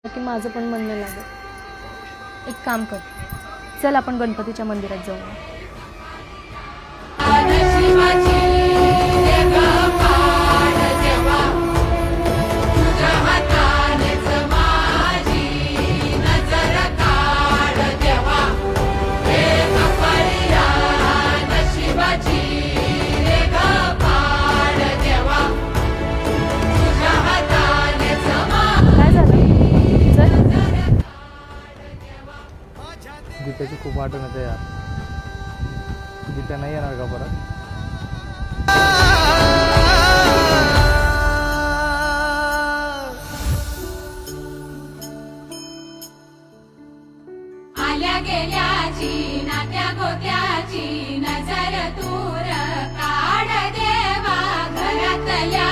की माझं पण मन नाही लागत। एक काम कर, चल आपण गणपतीच्या मंदिरात जाऊया। काय झालं? चल। गीताची खूप आठवण येते यार। गीता नाही येणार का परत? आल्या गेल्याची नात्या गोत्याची नजर दूर काढ देवा घरातल्या